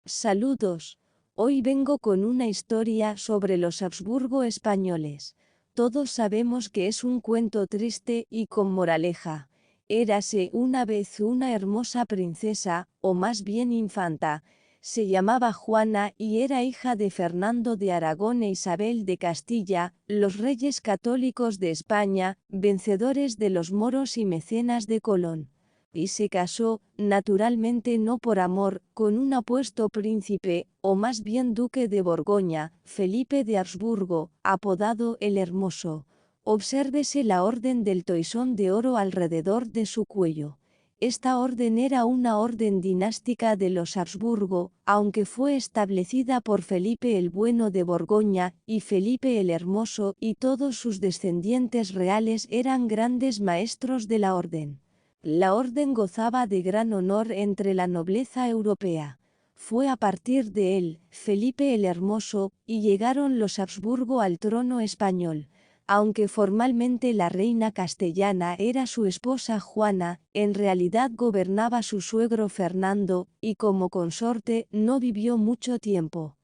Saludos. Hoy vengo con una historia sobre los Habsburgo españoles. Todos sabemos que es un cuento triste y con moraleja. Érase una vez una hermosa princesa, o más bien infanta. Se llamaba Juana y era hija de Fernando de Aragón e Isabel de Castilla, los reyes católicos de España, vencedores de los moros y mecenas de Colón. Y se casó, naturalmente no por amor, con un apuesto príncipe, o más bien duque de Borgoña, Felipe de Habsburgo, apodado el Hermoso. Obsérvese la orden del toisón de oro alrededor de su cuello. Esta orden era una orden dinástica de los Habsburgo, aunque fue establecida por Felipe el Bueno de Borgoña y Felipe el Hermoso, y todos sus descendientes reales eran grandes maestros de la orden. La orden gozaba de gran honor entre la nobleza europea. Fue a partir de él, Felipe el Hermoso, y llegaron los Habsburgo al trono español. Aunque formalmente la reina castellana era su esposa Juana, en realidad gobernaba su suegro Fernando, y como consorte no vivió mucho tiempo.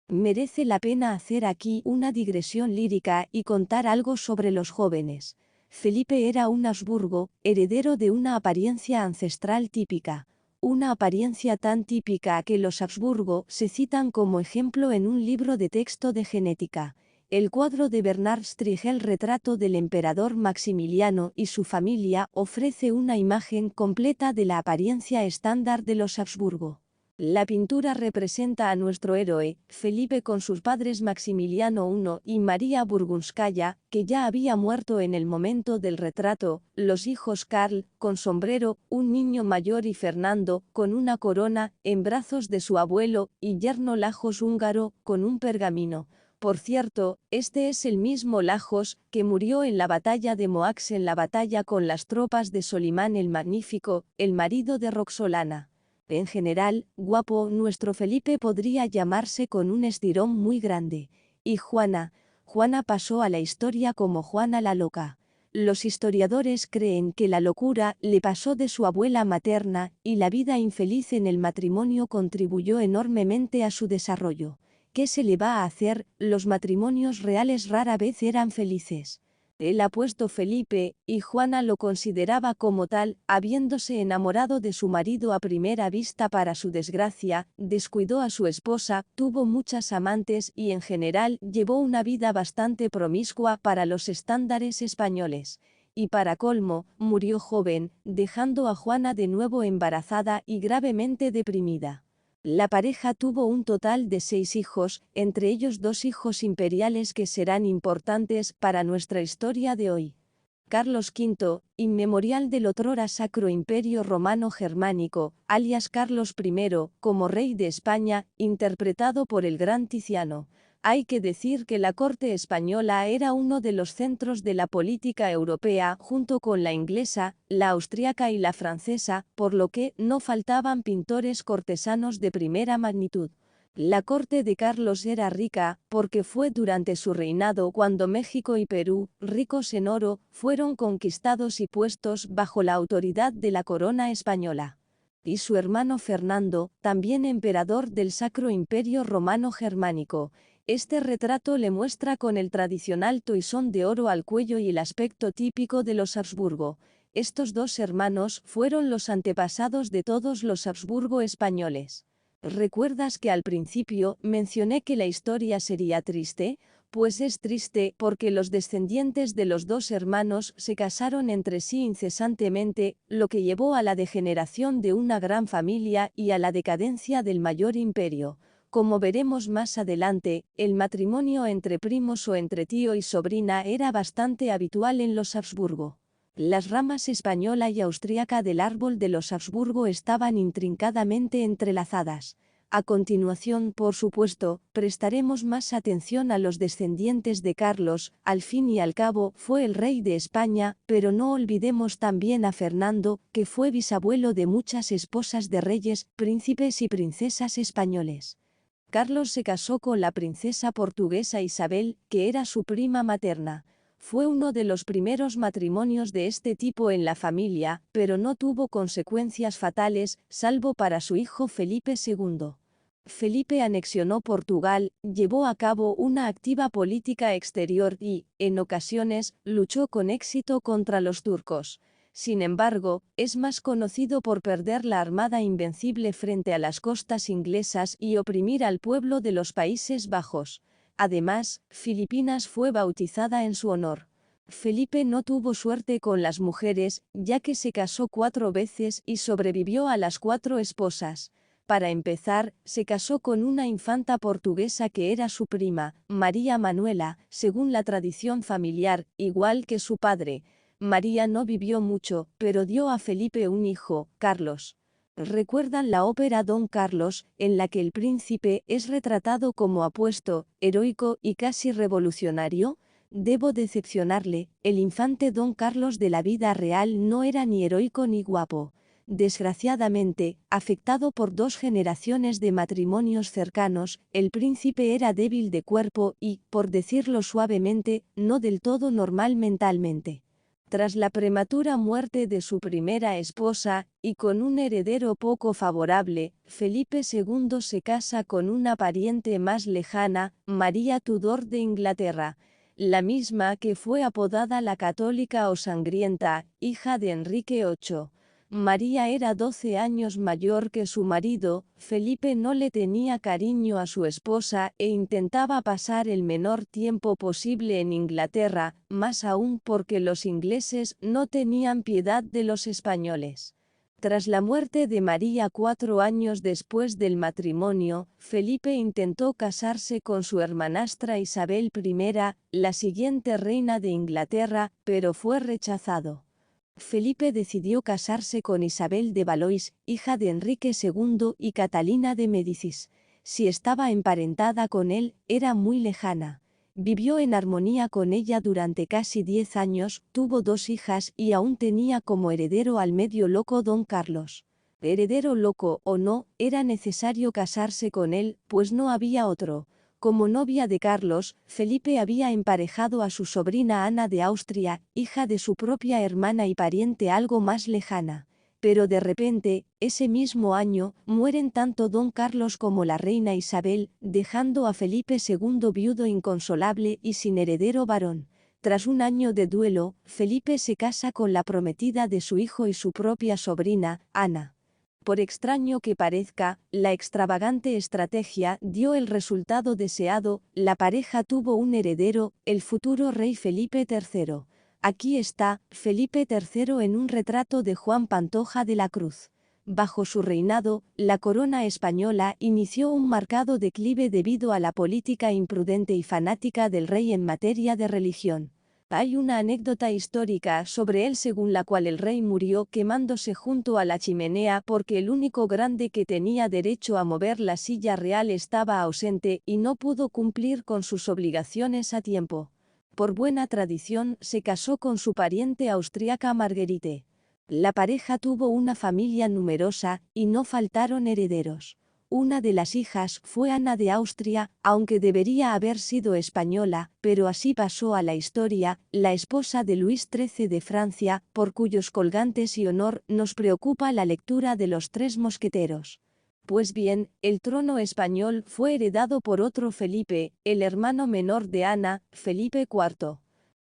Merece la pena hacer aquí una digresión lírica y contar algo sobre los jóvenes. Felipe era un Habsburgo, heredero de una apariencia ancestral típica. Una apariencia tan típica que los Habsburgo se citan como ejemplo en un libro de texto de genética. El cuadro de Bernard Strigel, retrato del emperador Maximiliano y su familia, ofrece una imagen completa de la apariencia estándar de los Habsburgo. La pintura representa a nuestro héroe, Felipe, con sus padres Maximiliano I y María Burgunskaya, que ya había muerto en el momento del retrato, los hijos Karl, con sombrero, un niño mayor, y Fernando, con una corona, en brazos de su abuelo, y yerno Lajos húngaro, con un pergamino. Por cierto, este es el mismo Lajos que murió en la batalla de Moax, en la batalla con las tropas de Solimán el Magnífico, el marido de Roxolana. En general, guapo, nuestro Felipe podría llamarse con un estirón muy grande. Y Juana pasó a la historia como Juana la Loca. Los historiadores creen que la locura le pasó de su abuela materna, y la vida infeliz en el matrimonio contribuyó enormemente a su desarrollo. ¿Qué se le va a hacer? Los matrimonios reales rara vez eran felices. El apuesto Felipe, y Juana lo consideraba como tal, habiéndose enamorado de su marido a primera vista. Para su desgracia, descuidó a su esposa, tuvo muchas amantes y en general llevó una vida bastante promiscua para los estándares españoles. Y para colmo, murió joven, dejando a Juana de nuevo embarazada y gravemente deprimida. La pareja tuvo un total de 6 hijos, entre ellos 2 hijos imperiales que serán importantes para nuestra historia de hoy. Carlos V, inmemorial del otrora Sacro Imperio Romano Germánico, alias Carlos I, como rey de España, interpretado por el gran Tiziano. Hay que decir que la corte española era uno de los centros de la política europea, junto con la inglesa, la austriaca y la francesa, por lo que no faltaban pintores cortesanos de primera magnitud. La corte de Carlos era rica, porque fue durante su reinado cuando México y Perú, ricos en oro, fueron conquistados y puestos bajo la autoridad de la corona española. Y su hermano Fernando, también emperador del Sacro Imperio Romano Germánico. Este retrato le muestra con el tradicional toisón de oro al cuello y el aspecto típico de los Habsburgo. Estos dos hermanos fueron los antepasados de todos los Habsburgo españoles. ¿Recuerdas que al principio mencioné que la historia sería triste? Pues es triste porque los descendientes de los dos hermanos se casaron entre sí incesantemente, lo que llevó a la degeneración de una gran familia y a la decadencia del mayor imperio. Como veremos más adelante, el matrimonio entre primos o entre tío y sobrina era bastante habitual en los Habsburgo. Las ramas española y austríaca del árbol de los Habsburgo estaban intrincadamente entrelazadas. A continuación, por supuesto, prestaremos más atención a los descendientes de Carlos. Al fin y al cabo, fue el rey de España, pero no olvidemos también a Fernando, que fue bisabuelo de muchas esposas de reyes, príncipes y princesas españoles. Carlos se casó con la princesa portuguesa Isabel, que era su prima materna. Fue uno de los primeros matrimonios de este tipo en la familia, pero no tuvo consecuencias fatales, salvo para su hijo Felipe II. Felipe anexionó Portugal, llevó a cabo una activa política exterior y, en ocasiones, luchó con éxito contra los turcos. Sin embargo, es más conocido por perder la Armada Invencible frente a las costas inglesas y oprimir al pueblo de los Países Bajos. Además, Filipinas fue bautizada en su honor. Felipe no tuvo suerte con las mujeres, ya que se casó 4 veces y sobrevivió a las 4 esposas. Para empezar, se casó con una infanta portuguesa que era su prima, María Manuela, según la tradición familiar, igual que su padre. María no vivió mucho, pero dio a Felipe un hijo, Carlos. ¿Recuerdan la ópera Don Carlos, en la que el príncipe es retratado como apuesto, heroico y casi revolucionario? Debo decepcionarle, el infante Don Carlos de la vida real no era ni heroico ni guapo. Desgraciadamente, afectado por 2 generaciones de matrimonios cercanos, el príncipe era débil de cuerpo y, por decirlo suavemente, no del todo normal mentalmente. Tras la prematura muerte de su primera esposa, y con un heredero poco favorable, Felipe II se casa con una pariente más lejana, María Tudor de Inglaterra, la misma que fue apodada la católica o sangrienta, hija de Enrique VIII. María era 12 años mayor que su marido, Felipe no le tenía cariño a su esposa e intentaba pasar el menor tiempo posible en Inglaterra, más aún porque los ingleses no tenían piedad de los españoles. Tras la muerte de María 4 años después del matrimonio, Felipe intentó casarse con su hermanastra Isabel I, la siguiente reina de Inglaterra, pero fue rechazado. Felipe decidió casarse con Isabel de Valois, hija de Enrique II y Catalina de Médicis. Si estaba emparentada con él, era muy lejana. Vivió en armonía con ella durante casi 10 años, tuvo 2 hijas y aún tenía como heredero al medio loco Don Carlos. Heredero loco o no, era necesario casarse con él, pues no había otro. Como novia de Carlos, Felipe había emparejado a su sobrina Ana de Austria, hija de su propia hermana y pariente algo más lejana. Pero de repente, ese mismo año, mueren tanto don Carlos como la reina Isabel, dejando a Felipe II viudo inconsolable y sin heredero varón. Tras un año de duelo, Felipe se casa con la prometida de su hijo y su propia sobrina, Ana. Por extraño que parezca, la extravagante estrategia dio el resultado deseado, la pareja tuvo un heredero, el futuro rey Felipe III. Aquí está, Felipe III en un retrato de Juan Pantoja de la Cruz. Bajo su reinado, la corona española inició un marcado declive debido a la política imprudente y fanática del rey en materia de religión. Hay una anécdota histórica sobre él según la cual el rey murió quemándose junto a la chimenea porque el único grande que tenía derecho a mover la silla real estaba ausente y no pudo cumplir con sus obligaciones a tiempo. Por buena tradición se casó con su pariente austriaca Marguerite. La pareja tuvo una familia numerosa y no faltaron herederos. Una de las hijas fue Ana de Austria, aunque debería haber sido española, pero así pasó a la historia, la esposa de Luis XIII de Francia, por cuyos colgantes y honor nos preocupa la lectura de los 3 mosqueteros. Pues bien, el trono español fue heredado por otro Felipe, el hermano menor de Ana, Felipe IV.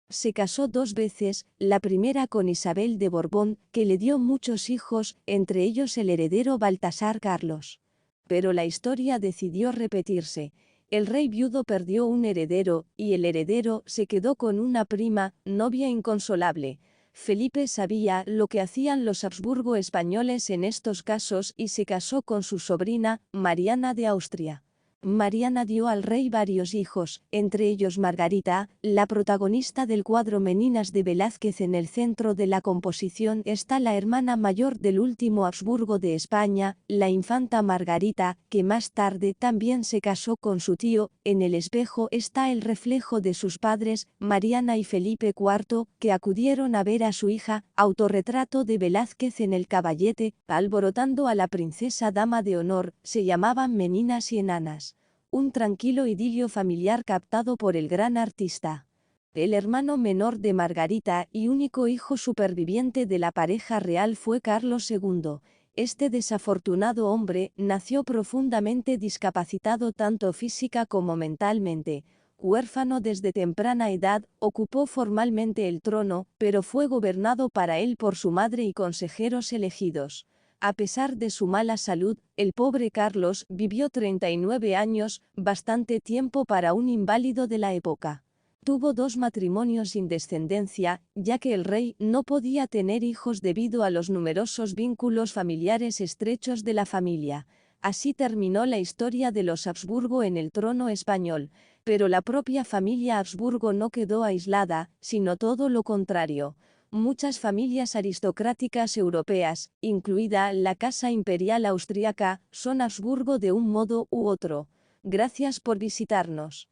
Se casó 2 veces, la primera con Isabel de Borbón, que le dio muchos hijos, entre ellos el heredero Baltasar Carlos. Pero la historia decidió repetirse. El rey viudo perdió un heredero, y el heredero se quedó con una prima, novia inconsolable. Felipe sabía lo que hacían los Habsburgo españoles en estos casos y se casó con su sobrina, Mariana de Austria. Mariana dio al rey varios hijos, entre ellos Margarita, la protagonista del cuadro Meninas de Velázquez. En el centro de la composición está la hermana mayor del último Habsburgo de España, la infanta Margarita, que más tarde también se casó con su tío. En el espejo está el reflejo de sus padres, Mariana y Felipe IV, que acudieron a ver a su hija, autorretrato de Velázquez en el caballete, alborotando a la princesa dama de honor, se llamaban Meninas y Enanas. Un tranquilo idilio familiar captado por el gran artista. El hermano menor de Margarita y único hijo superviviente de la pareja real fue Carlos II. Este desafortunado hombre nació profundamente discapacitado tanto física como mentalmente. Huérfano desde temprana edad, ocupó formalmente el trono, pero fue gobernado para él por su madre y consejeros elegidos. A pesar de su mala salud, el pobre Carlos vivió 39 años, bastante tiempo para un inválido de la época. Tuvo 2 matrimonios sin descendencia, ya que el rey no podía tener hijos debido a los numerosos vínculos familiares estrechos de la familia. Así terminó la historia de los Habsburgo en el trono español, pero la propia familia Habsburgo no quedó aislada, sino todo lo contrario. Muchas familias aristocráticas europeas, incluida la Casa Imperial Austriaca, son Habsburgo de un modo u otro. Gracias por visitarnos.